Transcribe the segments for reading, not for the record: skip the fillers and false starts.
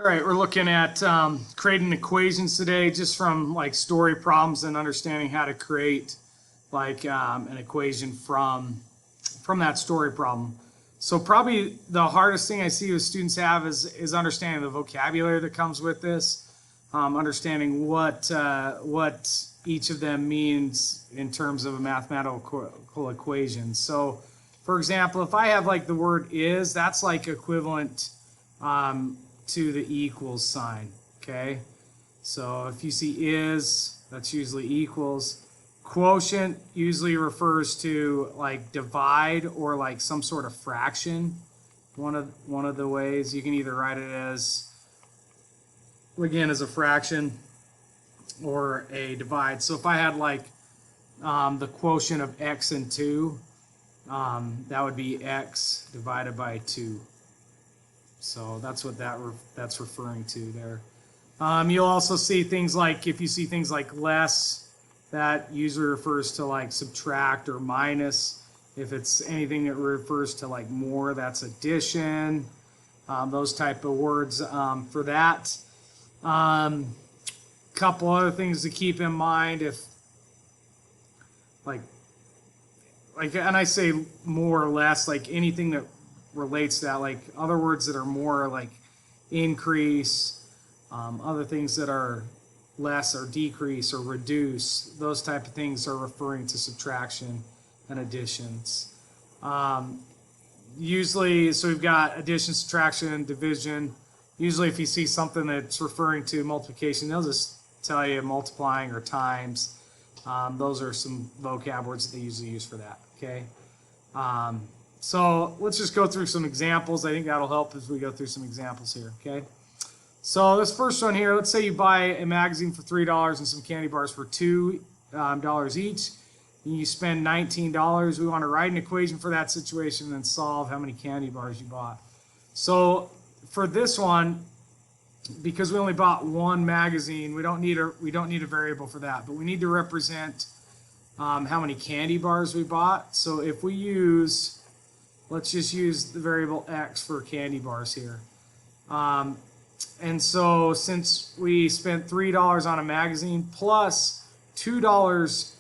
All right, we're looking at creating equations today, just from like story problems and understanding how to create like an equation from that story problem. So probably the hardest thing I see with students have is understanding the vocabulary that comes with this, understanding what each of them means in terms of a mathematical equation. So, for example, if I have like the word is, that's like equivalent to the equals sign, okay? So if you see is, that's usually equals. Quotient usually refers to like divide or like some sort of fraction. One of the ways you can either write it as, again, as a fraction or a divide. So if I had like the quotient of x and 2, that would be x divided by 2. So that's what that's referring to there. You'll also see things like, if you see things like less, that usually refers to like subtract or minus. If it's anything that refers to like more, that's addition. Those type of words for that. Couple other things to keep in mind, if like, and I say more or less, like anything that relates to that, like other words that are more like increase, other things that are less or decrease or reduce, those type of things are referring to subtraction and additions. Usually, so we've got addition, subtraction, and division. Usually if you see something that's referring to multiplication, they'll just tell you multiplying or times. Those are some vocab words that they usually use for that, okay? So let's just go through some examples. I think that'll help as we go through some examples here, okay? So this first one here, let's say you buy a magazine for $3 and some candy bars for $2 each. And you spend $19. We want to write an equation for that situation and solve how many candy bars you bought. So for this one, because we only bought one magazine, we don't need a variable for that, but we need to represent how many candy bars we bought. So if we use, let's just use the variable x for candy bars here. And so since we spent $3 on a magazine plus $2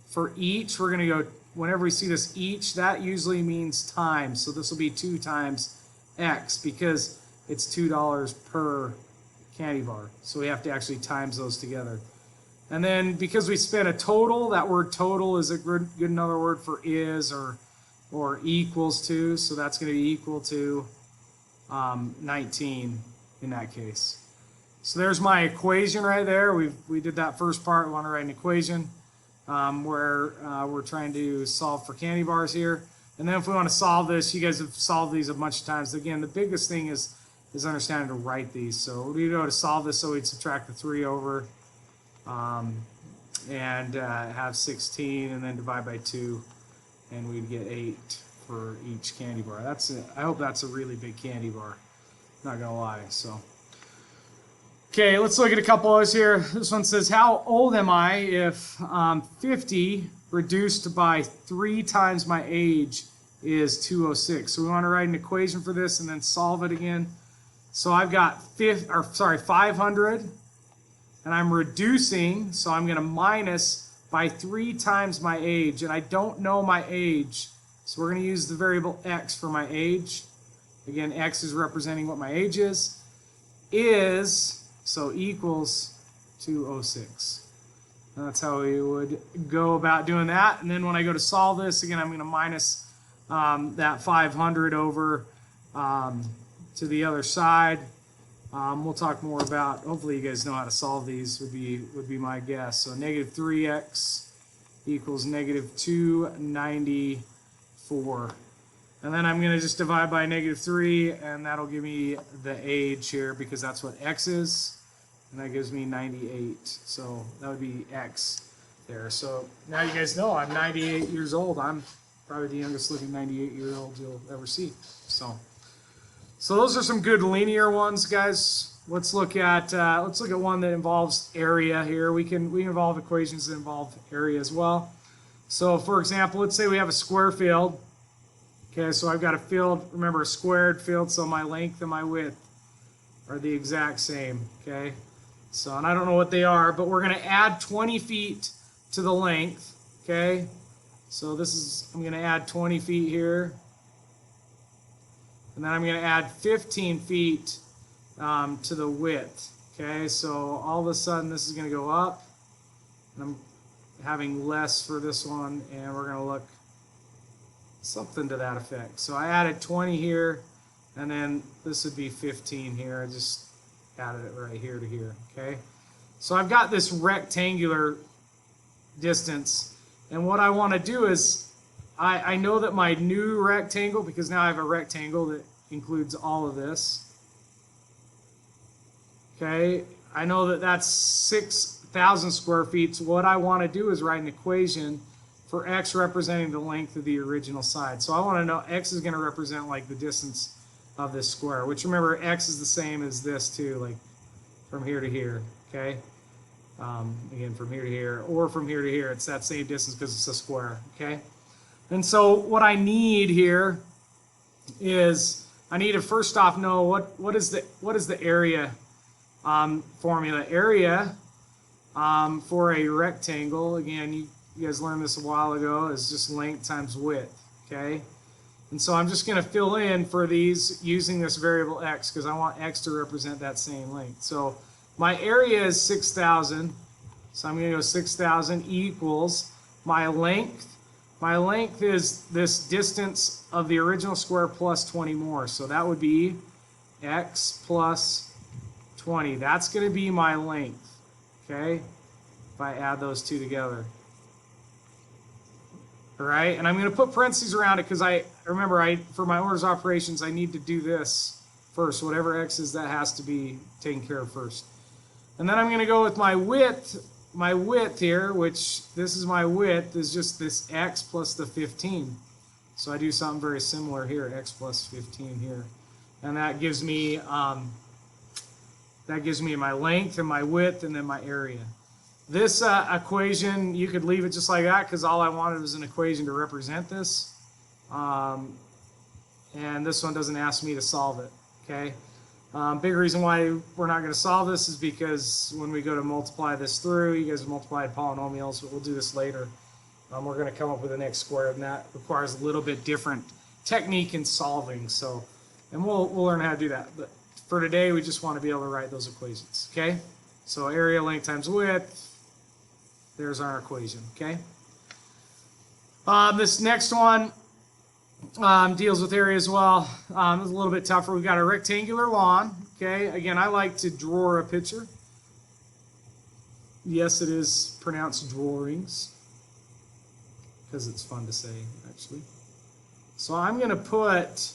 for each, we're going to go, whenever we see this each, that usually means times. So this will be 2 times x because it's $2 per candy bar. So we have to actually times those together. And then because we spent a total, that word total is a good another word for is or equals to. So that's going to be equal to 19 in that case. So there's my equation right there. We did that first part. We want to write an equation where we're trying to solve for candy bars here. And then if we want to solve this, you guys have solved these a bunch of times. Again, the biggest thing is understanding to write these. So we go to solve this, so we'd subtract the 3 over and have 16 and then divide by 2 and we'd get 8 for each candy bar. I hope that's a really big candy bar. Not gonna lie. So okay, let's look at a couple others here. This one says, how old am I if 50 reduced by 3 times my age is 206? So we want to write an equation for this and then solve it again. So I've got 500 and I'm reducing, so I'm going to minus by 3 times my age, and I don't know my age, so we're going to use the variable x for my age. Again, x is representing what my age is, so equals 206. And that's how we would go about doing that. And then when I go to solve this, again, I'm going to minus that 500 over to the other side. We'll talk more about, hopefully you guys know how to solve these, would be my guess. So negative 3x equals negative 294. And then I'm going to just divide by negative 3, and that'll give me the age here because that's what x is. And that gives me 98. So that would be x there. So now you guys know I'm 98 years old. I'm probably the youngest living 98-year-old you'll ever see. So those are some good linear ones, guys. Let's look at one that involves area here. We involve equations that involve area as well. So for example, let's say we have a square field. Okay, so I've got a field, remember a squared field, so my length and my width are the exact same, okay? So, and I don't know what they are, but we're going to add 20 feet to the length, okay? So this is, I'm going to add 20 feet here. And then I'm going to add 15 feet to the width, okay? So all of a sudden this is going to go up. And I'm having less for this one, and we're going to look something to that effect. So I added 20 here, and then this would be 15 here. I just added it right here to here, okay? So I've got this rectangular distance, and what I want to do is I know that my new rectangle, because now I have a rectangle that includes all of this, okay? I know that that's 6,000 square feet. So what I want to do is write an equation for x representing the length of the original side. So I want to know x is going to represent like the distance of this square, which remember x is the same as this too, like from here to here, okay? Again, from here to here, or from here to here, it's that same distance because it's a square, okay? And so what I need here is I need to first off know what is the area formula. Area for a rectangle, again, you guys learned this a while ago, is just length times width, okay? And so I'm just going to fill in for these using this variable x because I want x to represent that same length. So my area is 6,000, so I'm going to go 6,000 equals my length. My length is this distance of the original square plus 20 more. So that would be x plus 20. That's going to be my length, okay, if I add those two together. All right, and I'm going to put parentheses around it because I remember for my orders operations, I need to do this first. Whatever x is, that has to be taken care of first. And then I'm going to go with my width. My width here, which this is my width, is just this x plus the 15. So I do something very similar here, x plus 15 here. And that gives me my length and my width and then my area. This equation, you could leave it just like that because all I wanted was an equation to represent this. And this one doesn't ask me to solve it, okay? Big reason why we're not going to solve this is because when we go to multiply this through, you guys multiplied polynomials, but we'll do this later. We're going to come up with an x squared, and that requires a little bit different technique in solving. So, and we'll learn how to do that. But for today, we just want to be able to write those equations, okay? So area, length times width, there's our equation, okay? This next one deals with area as well. It's a little bit tougher. We've got a rectangular lawn, okay? Again, I like to draw a picture. Yes, it is pronounced drawings because it's fun to say, actually. So I'm going to put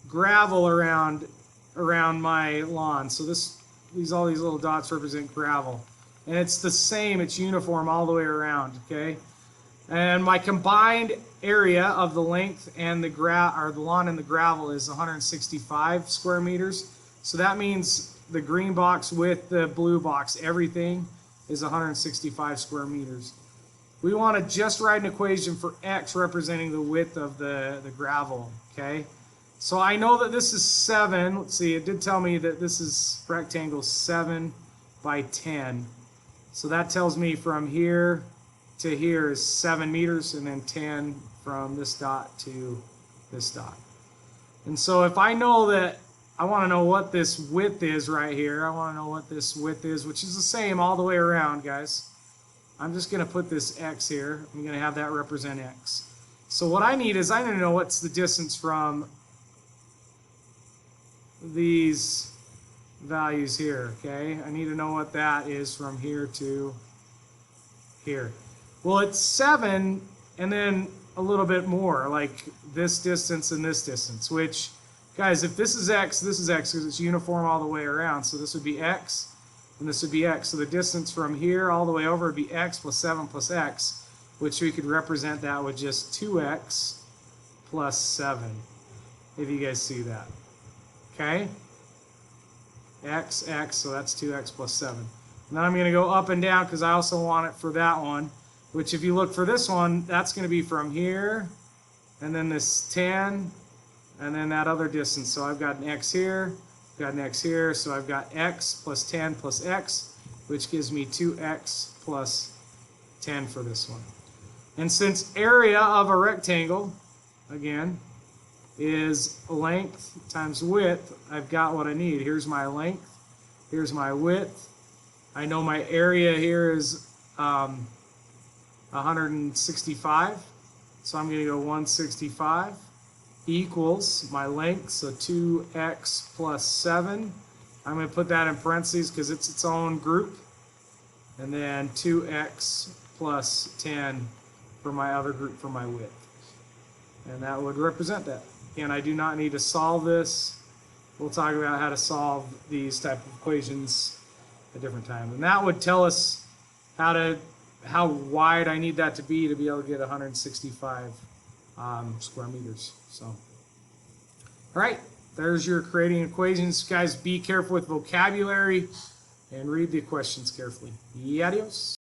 gravel around my lawn. So all these little dots represent gravel. And it's the same, it's uniform all the way around, okay? And my combined area of the length and the lawn and the gravel is 165 square meters. So that means the green box with the blue box, everything is 165 square meters. We want to just write an equation for x representing the width of the gravel, okay? So I know that this is 7. Let's see, it did tell me that this is rectangle 7 by 10. So that tells me from here to here is 7 meters, and then 10 from this dot to this dot. And so if I know that, I want to know what this width is right here. I want to know what this width is, which is the same all the way around, guys. I'm just going to put this x here. I'm going to have that represent x. So what I need is I need to know what's the distance from these values here, okay? I need to know what that is from here to here. Well, it's 7 and then a little bit more, like this distance and this distance, which, guys, if this is x because it's uniform all the way around. So this would be x and this would be x. So the distance from here all the way over would be x plus 7 plus x, which we could represent that with just 2x plus 7, if you guys see that. Okay? X, so that's 2x plus 7. And then I'm going to go up and down because I also want it for that one, which if you look for this one, that's going to be from here, and then this 10, and then that other distance. So I've got an x here, Got an x here, so I've got x plus 10 plus x, which gives me 2x plus 10 for this one. And since area of a rectangle, again, is length times width, I've got what I need. Here's my length, here's my width. I know my area here is 165, so I'm going to go 165 equals my length, so 2x plus 7. I'm going to put that in parentheses because it's its own group. And then 2x plus 10 for my other group for my width. And that would represent that. And I do not need to solve this. We'll talk about how to solve these type of equations at a different time. And that would tell us how wide I need that to be able to get 165 square meters. So, all right, there's your creating equations. Guys, be careful with vocabulary and read the questions carefully. Y adios.